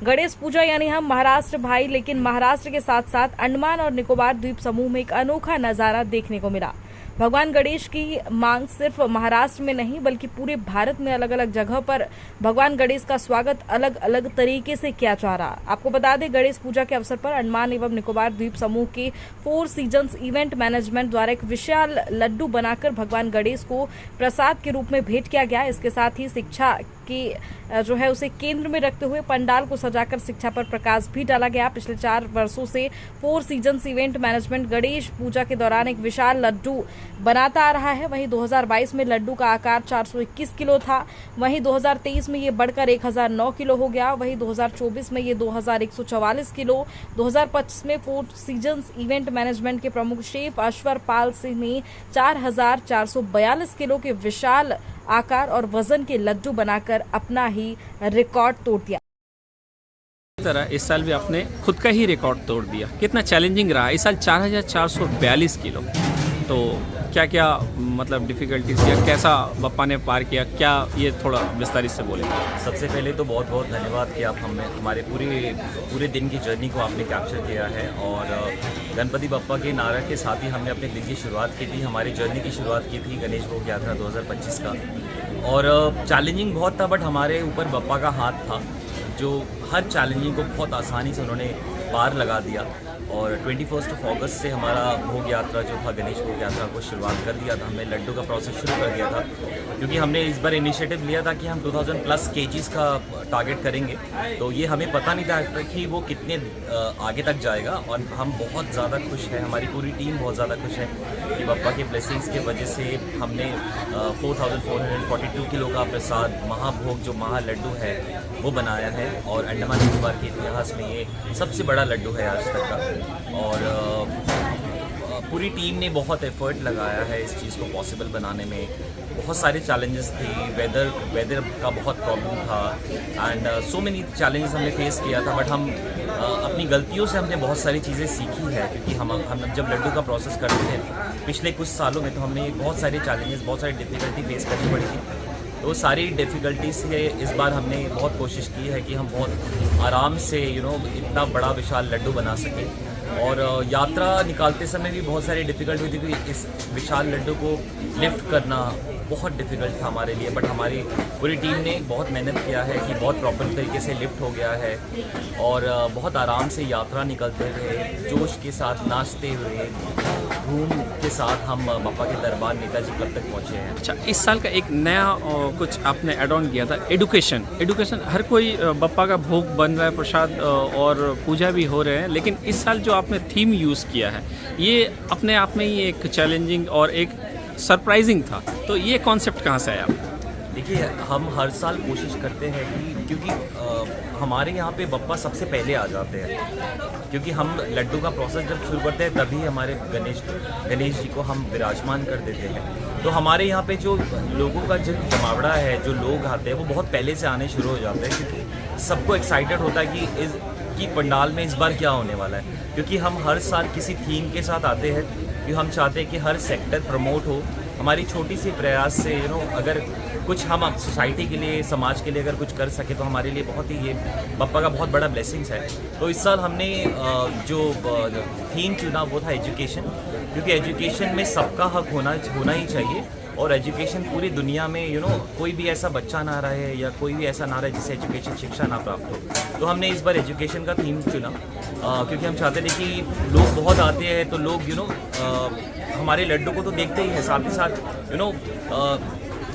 गणेश पूजा यानी हम महाराष्ट्र भाई, लेकिन महाराष्ट्र के साथ साथ अंडमान और निकोबार द्वीप समूह में एक अनोखा नजारा देखने को मिला। भगवान गणेश की मांग सिर्फ महाराष्ट्र में नहीं बल्कि पूरे भारत में अलग अलग जगह पर भगवान गणेश का स्वागत अलग अलग तरीके से किया जा रहा। आपको बता दें, गणेश पूजा के अवसर पर अंडमान एवं निकोबार द्वीप समूह के 4 सीजन्स इवेंट मैनेजमेंट द्वारा एक विशाल लड्डू बनाकर भगवान गणेश को प्रसाद के रूप में भेंट किया गया। इसके साथ ही शिक्षा की जो है उसे केंद्र में रखते हुए पंडाल को सजाकर शिक्षा पर प्रकाश भी डाला गया। पिछले 4 वर्षों से 4 सीजन्स इवेंट मैनेजमेंट गणेश पूजा के दौरान एक विशाल लड्डू बनाता आ रहा है। वहीं 2022 में लड्डू का आकार 421 किलो था। वहीं 2023 में ये बढ़कर 1009 किलो हो गया। वहीं 2024 में ये 2144 किलो। 2025 में 4 सीजन्स इवेंट मैनेजमेंट के प्रमुख शेफ अश्वर पाल सिंह ने 4442 किलो के विशाल आकार और वजन के लड्डू बनाकर अपना ही रिकॉर्ड तोड़ दिया। तरह इस साल भी आपने खुद का ही रिकॉर्ड तोड़ दिया। कितना चैलेंजिंग रहा इस साल 4442 किलो। तो क्या क्या मतलब डिफ़िकल्टीज या कैसा बप्पा ने पार किया, क्या ये थोड़ा विस्तारित से बोले। सबसे पहले तो बहुत बहुत धन्यवाद कि आप हमारे पूरे दिन की जर्नी को आपने कैप्चर किया है। और गणपति बप्पा के नारा के साथ ही हमने अपने दिन की शुरुआत की थी, हमारी जर्नी की शुरुआत की थी गणेश भोग यात्रा 2025 का। और चैलेंजिंग बहुत था, बट हमारे ऊपर बप्पा का हाथ था जो हर चैलेंजिंग को बहुत आसानी से उन्होंने पार लगा दिया। और 21 अगस्त से हमारा भोग यात्रा जो था, गणेश भोग यात्रा को शुरुआत कर दिया था। हमने लड्डू का प्रोसेस शुरू कर दिया था क्योंकि हमने इस बार इनिशिएटिव लिया था कि हम 2000+ केजीज का टारगेट करेंगे। तो ये हमें पता नहीं था कि वो कितने आगे तक जाएगा। और हम बहुत ज़्यादा खुश हैं, हमारी पूरी टीम बहुत ज़्यादा खुश है कि बप्पा के ब्लेसिंग्स के वजह से हमने 4442 किलो का प्रसाद महाभोग जो महालड्डू है वो बनाया है। और अंडमान निकोबार के इतिहास में ये सबसे बड़ा लड्डू है आज तक का। और पूरी टीम ने बहुत एफर्ट लगाया है इस चीज़ को पॉसिबल बनाने में। बहुत सारे चैलेंजेस थे, वेदर का बहुत प्रॉब्लम था एंड सो मेनी चैलेंजेस हमने फेस किया था। बट हम अपनी गलतियों से हमने बहुत सारी चीज़ें सीखी है क्योंकि हम जब लड्डू का प्रोसेस करते थे पिछले कुछ सालों में, तो हमने बहुत सारे चैलेंजेस, बहुत सारी डिफ़िकल्टी फेस करनी पड़ी थी। तो सारी डिफ़िकल्टी से इस बार हमने बहुत कोशिश की है कि हम बहुत आराम से इतना बड़ा विशाल लड्डू बना सकें। और यात्रा निकालते समय भी बहुत सारी डिफ़िकल्टी हुई थी कि इस विशाल लड्डू को लिफ्ट करना बहुत डिफ़िकल्ट था हमारे लिए। बट हमारी पूरी टीम ने बहुत मेहनत किया है कि बहुत प्रॉपर तरीके से लिफ्ट हो गया है। और बहुत आराम से यात्रा निकलते हुए, जोश के साथ नाचते हुए, धूम के साथ हम बप्पा के दरबार नेताजी क्लब तक पहुँचे हैं। अच्छा, इस साल का एक नया कुछ आपने एड ऑन किया था, एडुकेशन। हर कोई बप्पा का भोग बन रहा है, प्रसाद और पूजा भी हो रहे हैं, लेकिन इस साल जो आपने थीम यूज़ किया है ये अपने आप में ही एक चैलेंजिंग और एक सरप्राइजिंग था। तो ये कॉन्सेप्ट कहाँ से आया? देखिए, हम हर साल कोशिश करते हैं कि क्योंकि हमारे यहाँ पे बप्पा सबसे पहले आ जाते हैं, क्योंकि हम लड्डू का प्रोसेस जब शुरू करते हैं तभी हमारे गणेश जी को हम विराजमान कर देते हैं। तो हमारे यहाँ पे जो लोगों का जो जमावड़ा है, जो लोग आते हैं वो बहुत पहले से आने शुरू हो जाते हैं क्योंकि सबको एक्साइटेड होता है कि पंडाल में इस बार क्या होने वाला है। क्योंकि हम हर साल किसी थीम के साथ आते हैं कि हम चाहते हैं कि हर सेक्टर प्रमोट हो। हमारी छोटी सी प्रयास से अगर कुछ हम सोसाइटी के लिए, समाज के लिए अगर कुछ कर सके तो हमारे लिए बहुत ही ये बप्पा का बहुत बड़ा ब्लेसिंग्स है। तो इस साल हमने जो थीम चुना वो था एजुकेशन, क्योंकि एजुकेशन में सबका हक होना ही चाहिए। और एजुकेशन पूरी दुनिया में कोई भी ऐसा बच्चा ना रहे या कोई भी ऐसा ना रहे जिससे एजुकेशन शिक्षा ना प्राप्त हो। तो हमने इस बार एजुकेशन का थीम चुना क्योंकि हम चाहते थे कि लोग बहुत आते हैं तो लोग हमारे लड्डू को तो देखते ही हैं, साथ ही साथ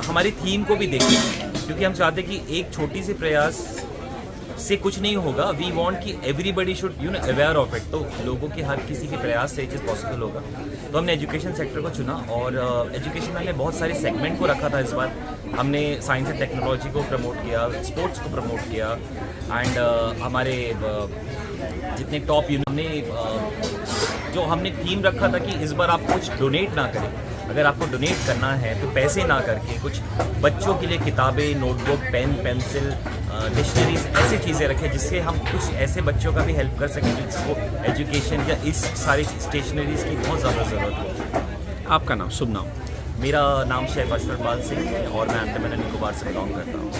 हमारी थीम को भी देखते हैं, क्योंकि हम चाहते कि एक छोटी सी प्रयास से कुछ नहीं होगा। वी वांट कि everybody should aware of it. तो लोगों के हर किसी के प्रयास से ये चीज़ पॉसिबल होगा। तो हमने एजुकेशन सेक्टर को चुना और एजुकेशन में हमने बहुत सारे सेगमेंट को रखा था। इस बार हमने साइंस एंड टेक्नोलॉजी को प्रमोट किया, स्पोर्ट्स को प्रमोट किया एंड हमारे जितने टॉप जो हमने थीम रखा था कि इस बार आप कुछ डोनेट ना करें। अगर आपको डोनेट करना है तो पैसे ना करके कुछ बच्चों के लिए किताबें, नोटबुक, पेन, पेंसिल, डिक्शनरीज, ऐसी चीज़ें रखें जिससे हम कुछ ऐसे बच्चों का भी हेल्प कर सकें जिसको एजुकेशन या इस सारी स्टेशनरीज़ की बहुत ज़्यादा ज़रूरत हो। आपका नाम, शुभ नाम? मेरा नाम शेफ अश्वर पाल सिंह है और मैं अंडमान निकोबार से बिलोंग करता हूँ।